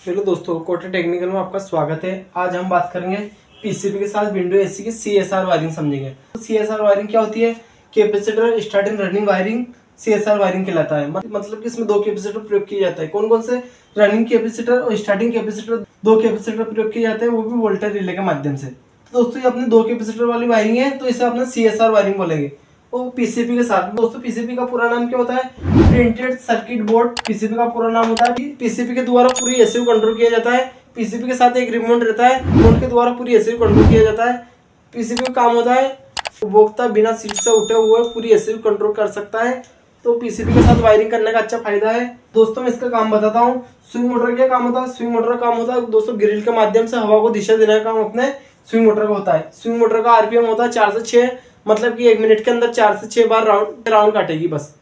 Hello दोस्तों, Kota technical में आपका स्वागत है। आज हम बात करेंगे पीसीबी के साथ विंडो एसी की सीएसआर वायरिंग समझेंगे। तो सीएसआर वायरिंग क्या होती है? Capacitor starting running wiring CSR wiring कहलाता है। मतलब कि इसमें दो कैपेसिटर प्रयोग किया जाता है। कौन कौन से? रनिंग कैपेसिटर और स्टार्टिंग कैपेसिटर, दो कैपेसिटर प्रयोग किए जाते हैं, वो भी वोल्टेज रिले के माध्यम से। तो दोस्तों ये अपने दो कैपेसिटर वाली वायरिंग है, तो इसे अपने सीएसआर वायरिंग बोलेंगे। वो पीसीबी के साथ। दोस्तों पीसीबी का पूरा नाम क्या होता है? प्रिंटेड सर्किट बोर्ड पीसीबी का पूरा नाम होता है। पीसीबी के द्वारा पूरी एसी को कंट्रोल किया जाता है। पीसीबी के साथ एक रिमोट रहता है, रिमोट के द्वारा पूरी एसी को कंट्रोल किया जाता है। पीसीबी का काम होता है उपभोक्ता बिना सीट से उठे हुए पूरी एसी को कंट्रोल कर सकता है। तो पीसीबी के साथ वायरिंग करने का अच्छा फायदा है। दोस्तों मैं इसका काम बताता हूँ। स्विंग मोटर क्या काम होता है? स्विंग मोटर का काम होता है दोस्तों ग्रिल के माध्यम से हवा को दिशा देने का काम अपने स्विंग मोटर का होता है। स्विंग मोटर का आरपीएम होता है 4 से 6, मतलब कि 1 मिनट के अंदर 4 से 6 बार राउंड काटेगी बस।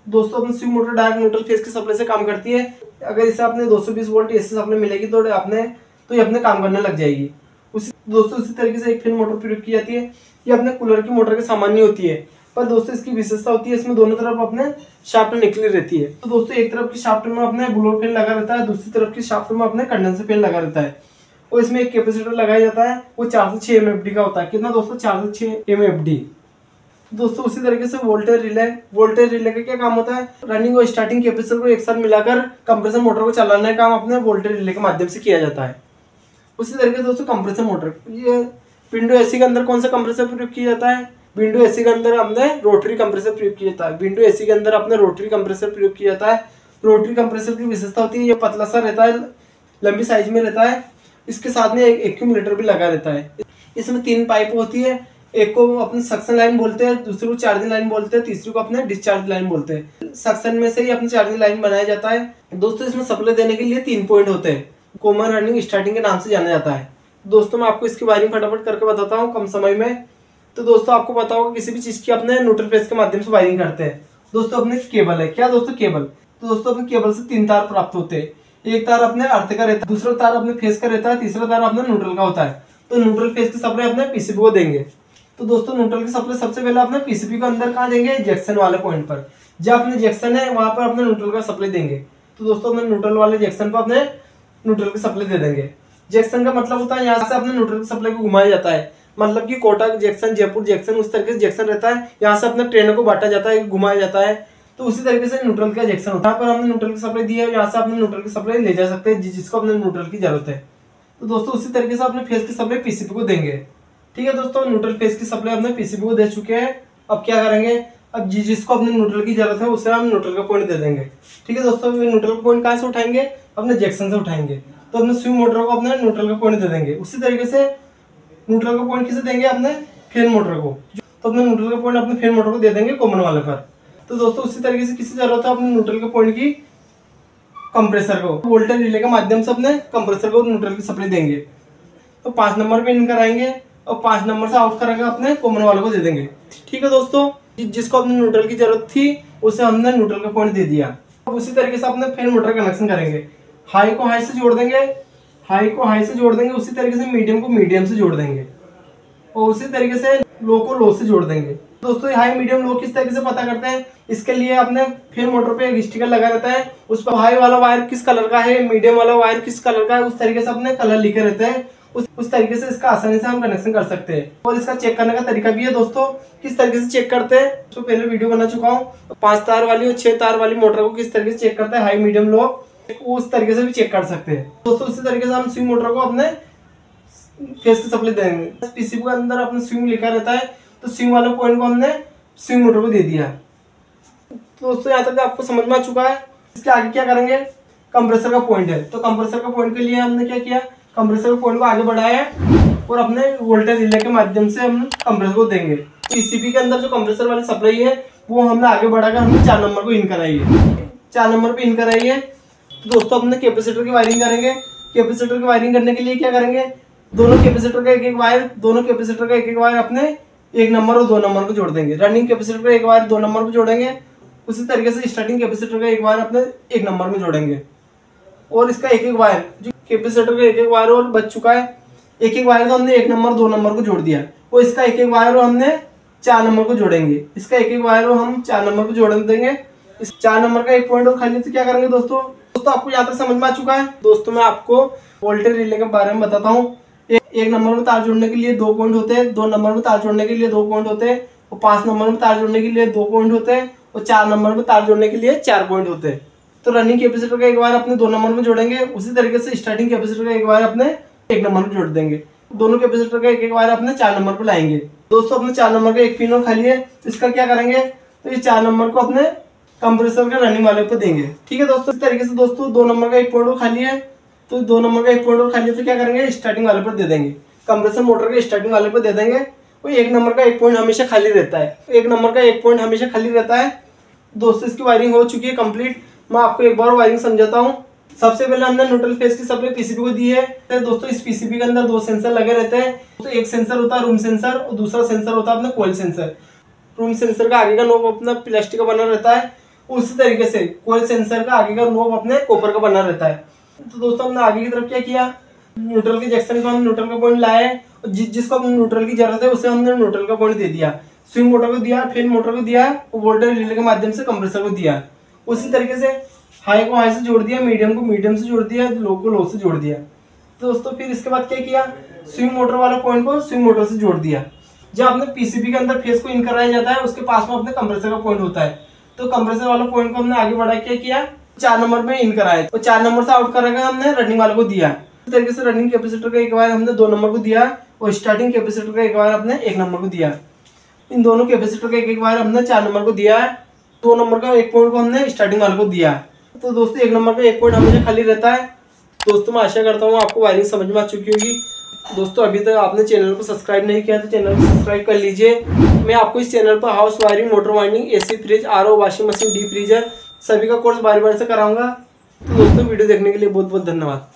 दोस्तों अपनी swing motor direct neutral phase के सप्लाई से काम करती है। अगर इसे आपने 220 वोल्ट एसी सप्लाई मिलेगी तो ये अपने काम करने लग जाएगी। दोस्तों इसी तरीके से एक फैन मोटर प्रयोग की जाती है। ये अपने कूलर की मोटर के सामान्य होती है, पर दोस्तों इसकी विशेषता होती है इसमें दोनों तरफ अपने शाफ्ट निकली रहती है। तो दोस्तों एक तरफ की शाफ्ट में अपने ब्लोअर फैन लगा रहता है, दूसरी तरफ की शाफ्ट में अपने कंडेंसर फैन लगा रहता है। और इसमें एक कैपेसिटर लगाया जाता है, वो 4 से 6 एमएफडी का होता है। कितना दोस्तों? 4 से 6 एमएफडी। दोस्तों उसी तरीके से वोल्टेज रिले का क्या काम होता है? रनिंग और स्टार्टिंग कैपेसिटर को एक साथ मिलाकर कंप्रेसर मोटर को चलाने का काम अपने वोल्टेज रिले के माध्यम से किया जाता है। उसी तरीके से दोस्तों कंप्रेसर मोटर, ये विंडो एसी के अंदर कौन सा कंप्रेसर प्रयोग किया जाता है? विंडो एसी के अंदर हमने रोटरी कंप्रेसर प्रयोग किया जाता है। विंडो एसी के अंदर अपने रोटरी कंप्रेसर प्रयोग किया जाता है। रोटरी कंप्रेसर की विशेषता होती है ये पतला सा रहता है, लंबी साइज में रहता है। इसके साथ में एक एक्यूमुलेटर भी लगा रहता है। इसमें 3 पाइप होती है। एक को अपने सक्शन लाइन बोलते हैं, दूसरे को चार्जिंग लाइन बोलते हैं, तीसरी को अपने डिस्चार्ज लाइन बोलते हैं। सक्शन में से ही अपनी चार्जिंग लाइन बनाया जाता है। दोस्तों इसमें सप्लाई देने के लिए 3 पॉइंट होते हैं। कॉमन रनिंग स्टार्टिंग के नाम से जाना जाता है। दोस्तों मैं आपको इसकी वायरिंग फटाफट करके बताता हूँ कम समय में। तो दोस्तों आपको पता होगा किसी भी चीज की अपने न्यूट्रल फेज के माध्यम से वायरिंग करते हैं। दोस्तों अपने केबल है। क्या दोस्तों? केबल। तो दोस्तों अपने केबल से 3 तार प्राप्त होते हैं। एक तार अपने अर्थ का रहता है, दूसरा तार अपने फेज का रहता है, तीसरा तार अपने न्यूट्रल का होता है। तो न्यूट्रल फेज की सप्लाई अपने पीसीबी को देंगे। तो दोस्तों न्यूट्रल की सप्लाई सबसे पहले अपने पीसीबी को अंदर कहाँ देंगे? जंक्शन वाले पॉइंट पर। जब अपने जंक्शन है वहां पर अपने न्यूट्रल का सप्लाई देंगे। तो दोस्तों अपने न्यूट्रल वाले जंक्शन पर अपने न्यूट्रल की सप्लाई दे देंगे। जंक्शन का मतलब होता है यहाँ से अपने न्यूट्रल की सप्लाई को घुमाया जाता है। मतलब कि कोटा जंक्शन, जयपुर जंक्शन, उस तरीके से जंक्शन रहता है। यहाँ से अपने ट्रेनों को बांटा जाता है, घुमाया जाता है। तो उसी तरीके से न्यूट्रल का जंक्शन होता है। पर हमने न्यूट्रल की सप्लाई दी है, यहाँ से अपने न्यूट्रल की सप्लाई ले जा सकते हैं जिसको अपने न्यूट्रल की जरूरत है। तो दोस्तों उसी तरीके से अपने फेज की सप्लाई पीसीबी को देंगे। ठीक है दोस्तों, न्यूट्रल फेज की सप्लाई अपने पीसीबी को दे चुके हैं। अब क्या करेंगे? अब जिसको अपने न्यूट्रल की जरूरत है उसे हम न्यूट्रल का पॉइंट दे देंगे। ठीक है दोस्तों, न्यूट्रल का पॉइंट कहाँ से उठाएंगे? अपने जंक्शन से उठाएंगे। तो अपने स्विंग मोटर को अपने न्यूट्रल का पॉइंट दे देंगे। उसी तरीके से न्यूट्रल का पॉइंट किसे देंगे? अपने फैन मोटर को। तो अपने न्यूट्रल का पॉइंट अपने फैन मोटर को दे देंगे कॉमन वाले पर। तो दोस्तों उसी तरीके से किसी जरूरत है अपने न्यूट्रल के पॉइंट की? कंप्रेसर को। वोल्टेज रिले के माध्यम से अपने कंप्रेसर को न्यूट्रल की सप्लाई देंगे। तो 5 नंबर पे इन कराएंगे और 5 नंबर से आउट कराकर अपने कॉमन वाले को दे देंगे। ठीक है दोस्तों, जिसको अपने न्यूट्रल की जरूरत थी उसे हमने न्यूट्रल का पॉइंट दे दिया। अब उसी तरीके से अपने फैन मोटर कनेक्शन करेंगे। हाई को हाई से जोड़ देंगे, हाई को हाई से जोड़ देंगे। उसी तरीके से मीडियम को मीडियम से जोड़ देंगे और उसी तरीके से लो को लो से जोड़ देंगे। दोस्तों हाई मीडियम लो किस तरीके से पता करते हैं? इसके लिए अपने फैन मोटर पे एक स्टिकर लगा रहता है, उस पर हाई वाला वायर किस कलर का है, मीडियम वाला वायर किस कलर का है, उस तरीके से अपने कलर लिखे रहते हैं। उस तरीके से इसका आसानी से हम कनेक्शन कर सकते हैं। और इसका चेक करने का तरीका भी है दोस्तों। किस तरीके से चेक करते हैं तो पहले वीडियो बना चुका हूँ। 5 तार वाली और 6 तार वाली मोटर को किस तरीके से चेक करते हैं, हाई मीडियम लो, उस तरीके से भी चेक कर सकते हैं दोस्तों। उसी तरीके से हम स्विंग मोटर को अपने फेज की सप्लाई देंगे। पीसीबी के अंदर अपने स्विंग लिखा रहता है, तो स्विंग वाले पॉइंट को हमने स्विंग मोटर को दे दिया। तो दोस्तों यहाँ तक आपको समझ में आ चुका है। इसके आगे क्या करेंगे? कंप्रेसर का पॉइंट है, तो कंप्रेसर का पॉइंट के लिए हमने क्या किया? कंप्रेसर के पॉइंट को आगे बढ़ाया और अपने वोल्टेज रिले के माध्यम से हम कंप्रेसर को देंगे। पीसीबी के अंदर जो कंप्रेसर वाली सप्लाई है वो हमने आगे बढ़ाकर हमने 4 नंबर को इन कराई है। 4 नंबर पे इन कराई है। तो दोस्तों अपने कैपेसिटर की वायरिंग करेंगे। कैपेसिटर की वायरिंग करने के लिए क्या करेंगे? दोनों कैपेसिटर का एक वायर, दोनों कैपेसिटर का एक वायर अपने 1 नंबर और 2 नंबर को जोड़ देंगे। रनिंग कैपेसिटर का एक वायर 2 नंबर को जोड़ेंगे। उसी तरीके से स्टार्टिंग कैपेसिटर का एक वायर अपने 1 नंबर में जोड़ेंगे। और इसका एक वायर, जो कैपेसिटर का एक वायर और बच चुका है, एक वायर तो हमने 1 नंबर 2 नंबर को जोड़ दिया। और इसका एक वायर और हमने 4 नंबर को जोड़ेंगे। इसका एक वायर और हम 4 नंबर को जोड़ देंगे। इस 4 नंबर का एक पॉइंट और खाली तो क्या करेंगे दोस्तों? दोस्तों आपको यहाँ तक समझ में आ चुका है। दोस्तों मैं आपको वोल्टेज रिले के बारे में बताता हूँ। एक नंबर में तार जोड़ने के लिए 2 पॉइंट होते हैं, 2 नंबर में तार जोड़ने के लिए 2 पॉइंट होते हैं, और 5 नंबर में तार जोड़ने के लिए 2 पॉइंट होते हैं, और 4 नंबर में तार जोड़ने के लिए 4 पॉइंट होते हैं। तो रनिंग कैपेसिटर का एक बार अपने 2 नंबर में जोड़ेंगे, उसी तरीके से स्टार्टिंग कैपेसिटर का एक बार अपने 1 नंबर में जोड़ देंगे। दोनों कैपेसिटर का एक बार अपने 4 नंबर पर लाएंगे। दोस्तों अपने 4 नंबर का एक पिन और खाली है, तो इसका क्या करेंगे, तो ये 4 नंबर को अपने कंप्रेसर के रनिंग वाले पे देंगे। ठीक है दोस्तों, इस तरीके से दोस्तों 2 नंबर का एक पॉइंट और खाली है, तो 2 नंबर का एक पॉइंट और खाली है, तो क्या करेंगे, स्टार्टिंग वाले पर दे देंगे, कंप्रेसर मोटर के स्टार्टिंग वाले पर दे देंगे। वो 1 नंबर का एक पॉइंट हमेशा खाली रहता है, 1 नंबर का एक पॉइंट हमेशा खाली रहता है। दोस्तों इसकी वायरिंग हो चुकी है कंप्लीट। मैं आपको एक बार वायरिंग समझाता हूँ। सबसे पहले हमने न्यूट्रल फेज की सप्लाई पीसीबी को दी है। तो दोस्तों इस पीसीबी के अंदर 2 सेंसर लगे रहते हैं। तो एक सेंसर होता है रूम सेंसर और दूसरा सेंसर होता है अपना कॉइल सेंसर। रूम सेंसर का आगे का नोब अपना प्लास्टिक का बना रहता है, उसी तरीके से कॉइल सेंसर का आगे का नोब अपने कॉपर का बना रहता है। तो दोस्तों हमने आगे की तरफ क्या किया, न्यूट्रल के जंक्शन को हम न्यूट्रल का पॉइंट लाए, जिसको अपने न्यूट्रल की जरूरत है उसे हमने न्यूट्रल का पॉइंट दे दिया। स्विंग मोटर को दिया, फैन मोटर को दिया, और वोल्टेज रिले के माध्यम से कंप्रेसर को दिया। उसी तरीके से हाई को हाई से जोड़ दिया, मीडियम को मीडियम से जोड़ दिया, लो को लो से जोड़ दिया। तो दोस्तों फिर इसके बाद क्या किया, स्विंग मोटर वाला पॉइंट को स्विंग मोटर से जोड़ दिया। जब अपने पीसीबी के अंदर फेस को इन कराया जाता है, उसके पास में अपने कंप्रेसर का पॉइंट होता है। तो कंप्रेसर वाला पॉइंट को हमने आगे बढ़ा क्या किया, 4 नंबर में इन कराया, और 4 नंबर से आउट कराकर हमने रनिंग वाले को दिया। इस तरीके से रनिंग कैपेसिटर का एक बार हमने 2 नंबर को दिया, और स्टार्टिंग कैपेसिटर का एक बार हमने 1 नंबर को दिया। इन दोनों कैपेसिटर का एक बार हमने 4 नंबर को दिया है। 2 नंबर का एक पॉइंट को हमने स्टार्टिंग वाले को दिया। तो दोस्तों 1 नंबर का एक पॉइंट हमेशा खाली रहता है। दोस्तों मैं आशा करता हूँ आपको वायरिंग समझ में आ चुकी होगी। दोस्तों अभी तक आपने चैनल को सब्सक्राइब नहीं किया तो चैनल को सब्सक्राइब कर लीजिए। मैं आपको इस चैनल पर house wiring, motor wiring, AC, fridge, RO, washing machine, deep freezer सभी का कोर्स बारी बारी से कराऊंगा। तो दोस्तों वीडियो देखने के लिए बहुत बहुत धन्यवाद।